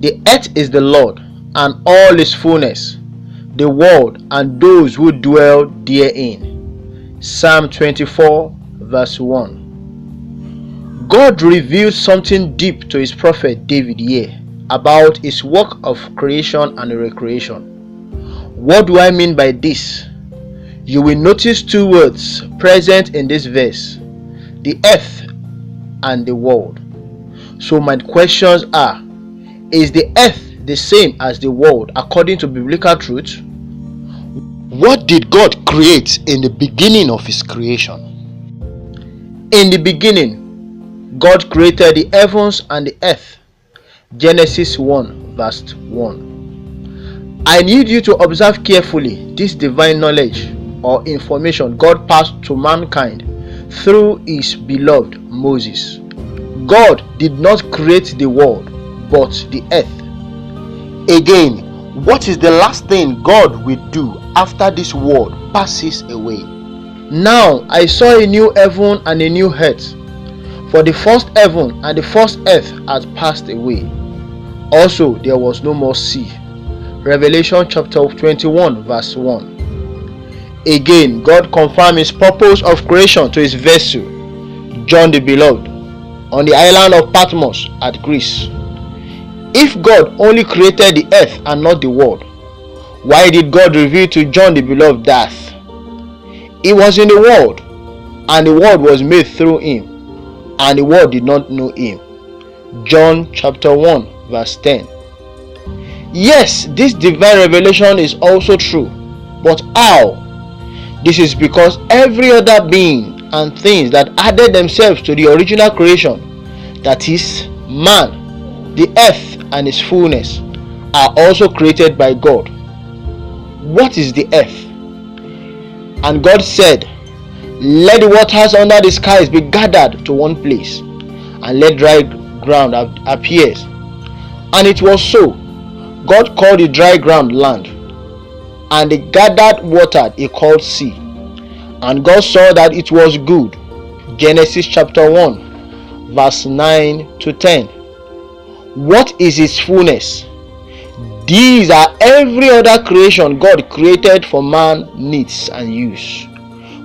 The earth is the Lord, and all its fullness, the world and those who dwell therein. Psalm 24 verse 1. God revealed something deep to his prophet David here about his work of creation and recreation. What do I mean by this? You will notice two words present in this verse: the earth and the world. So my questions are: is the earth the same as the world according to biblical truth? What did God create in the beginning of his creation? In the beginning, God created the heavens and the earth. Genesis 1 verse 1. I need you to observe carefully this divine knowledge or information God passed to mankind through his beloved Moses. God did not create the world, but the earth. Again, what is the last thing God will do after this world passes away? Now I saw a new heaven and a new earth, for the first heaven and the first earth had passed away. Also there was no more sea. Revelation chapter 21 verse 1. Again, God confirmed his purpose of creation to his vessel, John the Beloved, on the island of Patmos at Greece. If God only created the earth and not the world, why did God reveal to John the Beloved that he was in the world, and the world was made through him, and the world did not know him? John chapter 1 verse 10. Yes, this divine revelation is also true, but how? This is because every other being and things that added themselves to the original creation, that is, man, the earth and its fullness, are also created by God. What is the earth? And God said, "Let the waters under the skies be gathered to one place, and let dry ground appear." And it was so. God called the dry ground land, and the gathered water he called sea. And God saw that it was good. Genesis chapter 1 verse 9 to 10. What is its fullness? These are every other creation God created for man needs and use,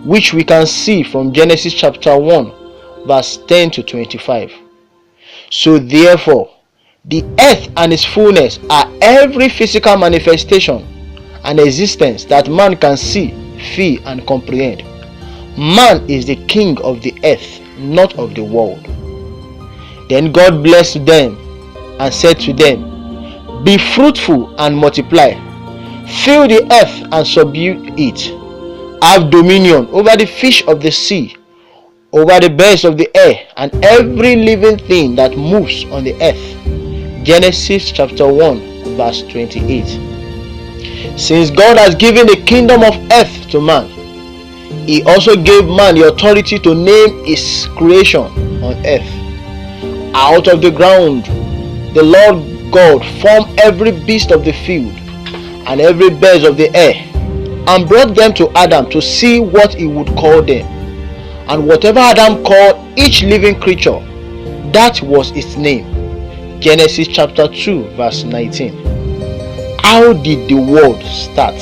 which we can see from Genesis chapter 1 verse 10 to 25. So therefore, the earth and its fullness are every physical manifestation and existence that man can see, feel, and comprehend. Man is the king of the earth, not of the world. Then God blessed them and said to them, "Be fruitful and multiply, fill the earth and subdue it, have dominion over the fish of the sea, over the birds of the air, and every living thing that moves on the earth." Genesis chapter 1 verse 28. Since God has given the kingdom of earth to man, he also gave man the authority to name his creation on earth. Out of the ground the Lord God formed every beast of the field and every bird of the air, and brought them to Adam to see what he would call them. And whatever Adam called each living creature, that was its name. Genesis chapter 2 verse 19. How did the world start?